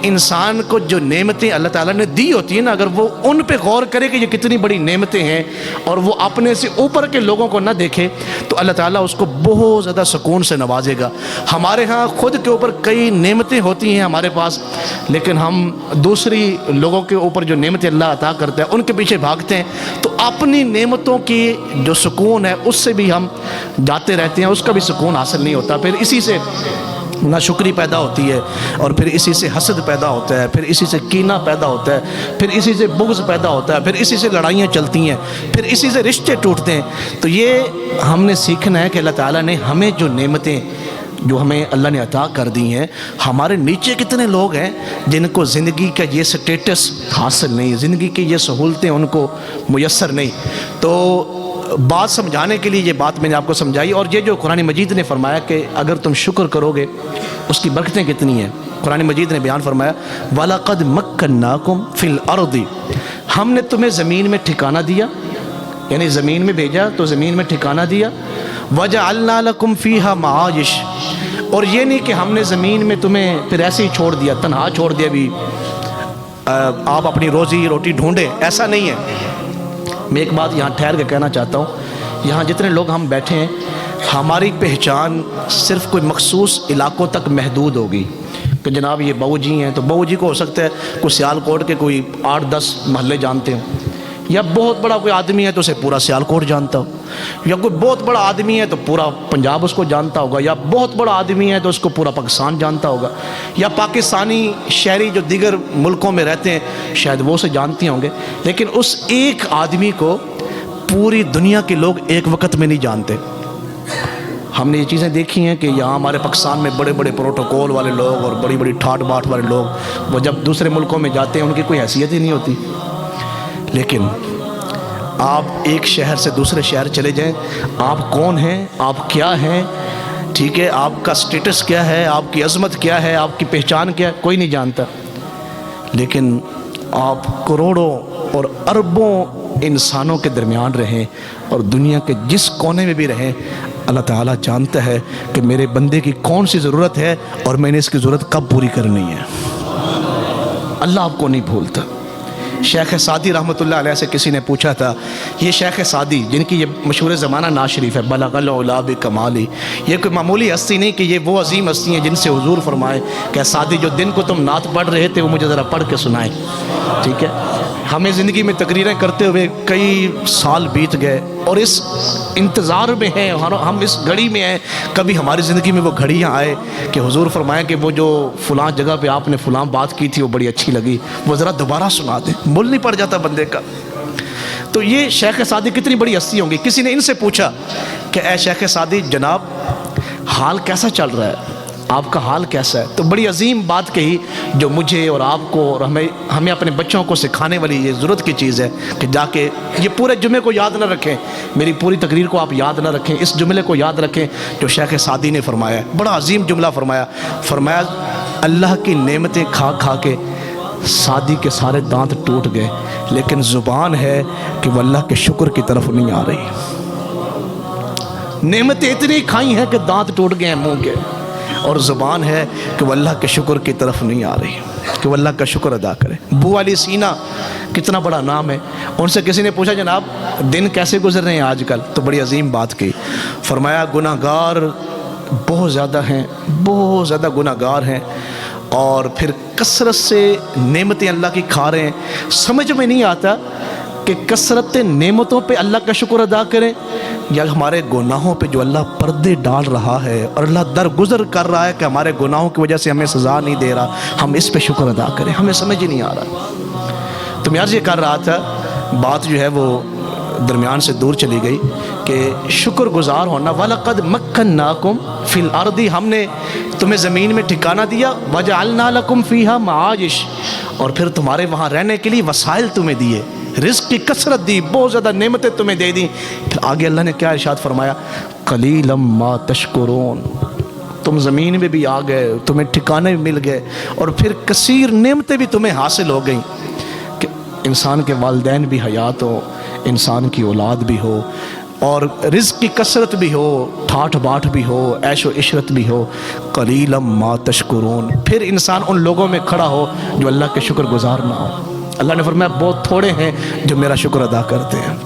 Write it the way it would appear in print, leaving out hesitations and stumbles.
انسان کو جو نعمتیں اللہ تعالیٰ نے دی ہوتی ہیں نا، اگر وہ ان پہ غور کرے کہ یہ کتنی بڑی نعمتیں ہیں اور وہ اپنے سے اوپر کے لوگوں کو نہ دیکھے، تو اللہ تعالیٰ اس کو بہت زیادہ سکون سے نوازے گا۔ ہمارے ہاں خود کے اوپر کئی نعمتیں ہوتی ہیں ہمارے پاس، لیکن ہم دوسری لوگوں کے اوپر جو نعمتیں اللہ عطا کرتا ہے ان کے پیچھے بھاگتے ہیں، تو اپنی نعمتوں کی جو سکون ہے اس سے بھی ہم جاتے رہتے ہیں، اس کا بھی سکون حاصل نہیں ہوتا۔ پھر اسی سے ناشکری پیدا ہوتی ہے، اور پھر اسی سے حسد پیدا ہوتا ہے، پھر اسی سے کینہ پیدا ہوتا ہے، پھر اسی سے بغض پیدا ہوتا ہے، پھر اسی سے لڑائیاں چلتی ہیں، پھر اسی سے رشتے ٹوٹتے ہیں۔ تو یہ ہم نے سیکھنا ہے کہ اللہ تعالیٰ نے ہمیں جو نعمتیں جو ہمیں اللہ نے عطا کر دی ہیں، ہمارے نیچے کتنے لوگ ہیں جن کو زندگی کا یہ سٹیٹس حاصل نہیں، زندگی کی یہ سہولتیں ان کو میسر نہیں۔ تو بات سمجھانے کے لیے یہ بات میں نے آپ کو سمجھائی، اور یہ جو قرآن مجید نے فرمایا کہ اگر تم شکر کرو گے اس کی برکتیں کتنی ہیں۔ قرآن مجید نے بیان فرمایا وَلَقَدْ مَكَّنَّاكُمْ فِي الْأَرْضِ، ہم نے تمہیں زمین میں ٹھکانہ دیا، یعنی زمین میں بھیجا تو زمین میں ٹھکانہ دیا۔ وَجَعَلْنَا لَكُمْ فِيهَا مَعَايِشَ، اور یہ نہیں کہ ہم نے زمین میں تمہیں پھر ایسے ہی چھوڑ دیا، تنہا چھوڑ دیا بھی آپ اپنی روزی روٹی ڈھونڈیں، ایسا نہیں ہے۔ میں ایک بات یہاں ٹھہر کے کہنا چاہتا ہوں، یہاں جتنے لوگ ہم بیٹھے ہیں ہماری پہچان صرف کوئی مخصوص علاقوں تک محدود ہوگی کہ جناب یہ بہو جی ہیں، تو بہو جی کو ہو سکتا ہے کوئی سیالکوٹ کے کوئی 8-10 محلے جانتے ہوں، یا بہت بڑا کوئی آدمی ہے تو اسے پورا سیالکوٹ جانتا ہو، یا کوئی بہت بڑا آدمی ہے تو پورا پنجاب اس کو جانتا ہوگا، یا بہت بڑا آدمی ہے تو اس کو پورا پاکستان جانتا ہوگا، یا پاکستانی شہری جو دیگر ملکوں میں رہتے ہیں شاید وہ اسے جانتے ہوں گے، لیکن اس ایک آدمی کو پوری دنیا کے لوگ ایک وقت میں نہیں جانتے۔ ہم نے یہ چیزیں دیکھی ہیں کہ یہاں ہمارے پاکستان میں بڑے بڑے پروٹوکول والے لوگ اور بڑی بڑی ٹھاٹ باٹ والے لوگ وہ جب دوسرے ملکوں میں جاتے ہیں ان کی کوئی حیثیت ہی نہیں ہوتی، لیکن آپ ایک شہر سے دوسرے شہر چلے جائیں، آپ کون ہیں، آپ کیا ہیں، ٹھیک ہے، آپ کا سٹیٹس کیا ہے، آپ کی عظمت کیا ہے، آپ کی پہچان کیا ہے، کوئی نہیں جانتا۔ لیکن آپ کروڑوں اور اربوں انسانوں کے درمیان رہیں اور دنیا کے جس کونے میں بھی رہیں، اللہ تعالیٰ جانتا ہے کہ میرے بندے کی کون سی ضرورت ہے اور میں نے اس کی ضرورت کب پوری کرنی ہے۔ اللہ آپ کو نہیں بھولتا۔ شیخ سعدی رحمۃ اللہ علیہ سے کسی نے پوچھا تھا، یہ شیخ سعدی جن کی یہ مشہور زمانہ ناز شریف ہے، بلغ العلا بکمالی، یہ کوئی معمولی ہستی نہیں کہ یہ وہ عظیم ہستی ہیں جن سے حضور فرمائے کہ سعدی جو دن کو تم نعت پڑھ رہے تھے وہ مجھے ذرا پڑھ کے سنائیں، ٹھیک ہے۔ ہمیں زندگی میں تقریریں کرتے ہوئے کئی سال بیت گئے اور اس انتظار میں ہیں، ہم اس گھڑی میں ہیں کبھی ہماری زندگی میں وہ گھڑیاں آئے کہ حضور فرمائیں کہ وہ جو فلاں جگہ پہ آپ نے فلاں بات کی تھی وہ بڑی اچھی لگی، وہ ذرا دوبارہ سنا دیں، مول نہیں پڑ جاتا بندے کا۔ تو یہ شیخ سعدی کتنی بڑی ہستی ہوں گی۔ کسی نے ان سے پوچھا کہ اے شیخ سعدی جناب حال کیسا چل رہا ہے، آپ کا حال کیسا ہے؟ تو بڑی عظیم بات کہی جو مجھے اور آپ کو اور ہمیں اپنے بچوں کو سکھانے والی یہ ضرورت کی چیز ہے کہ جا کے یہ پورے جمعے کو یاد نہ رکھیں، میری پوری تقریر کو آپ یاد نہ رکھیں، اس جملے کو یاد رکھیں جو شیخ سعدی نے فرمایا، بڑا عظیم جملہ فرمایا اللہ کی نعمتیں کھا کھا کے سعدی کے سارے دانت ٹوٹ گئے، لیکن زبان ہے کہ وہ اللہ کے شکر کی طرف نہیں آ رہی۔ نعمتیں اتنی کھائی ہیں کہ دانت ٹوٹ گئے ہیں منہ کے، اور زبان ہے کہ وہ اللہ کے شکر کی طرف نہیں آ رہی، کہ وہ اللہ کا شکر ادا کرے۔ بو علی سینہ کتنا بڑا نام ہے، ان سے کسی نے پوچھا جناب دن کیسے گزر رہے ہیں آج کل، تو بڑی عظیم بات کی، فرمایا گناہ گار بہت زیادہ ہیں، بہت زیادہ گناہ گار ہیں، اور پھر کثرت سے نعمتیں اللہ کی کھا رہے ہیں، سمجھ میں نہیں آتا کہ کثرت نعمتوں پہ اللہ کا شکر ادا کریں یا ہمارے گناہوں پہ جو اللہ پردے ڈال رہا ہے اور اللہ درگزر کر رہا ہے کہ ہمارے گناہوں کی وجہ سے ہمیں سزا نہیں دے رہا، ہم اس پہ شکر ادا کریں، ہمیں سمجھ ہی نہیں آ رہا۔ تو میں عرض یہ کر رہا تھا، بات جو ہے وہ درمیان سے دور چلی گئی کہ شکر گزار ہونا۔ وَلَقَدْ مَكَّنَّاكُمْ فِي الْأَرْضِ، ہم نے تمہیں زمین میں ٹھکانہ دیا، وَجَعَلْنَا لَكُمْ فِيهَا مَعَايِشَ، اور پھر تمہارے وہاں رہنے کے لیے وسائل تمہیں دیے، رزق کی کثرت دی، بہت زیادہ نعمتیں تمہیں دے دیں۔ پھر آگے اللہ نے کیا ارشاد فرمایا، قَلِيلًا مَا تَشْكُرُونَ، تم زمین میں بھی آ گئے، تمہیں ٹھکانے بھی مل گئے، اور پھر کثیر نعمتیں بھی تمہیں حاصل ہو گئیں کہ انسان کے والدین بھی حیات ہو، انسان کی اولاد بھی ہو، اور رزق کی کثرت بھی ہو، ٹھاٹھ باٹھ بھی ہو، عیش و عشرت بھی ہو، قلیلا ما تشکرون، پھر انسان ان لوگوں میں کھڑا ہو جو اللہ کے شکر گزار نہ ہو۔ اللہ نے فرمایا بہت تھوڑے ہیں جو میرا شکر ادا کرتے ہیں۔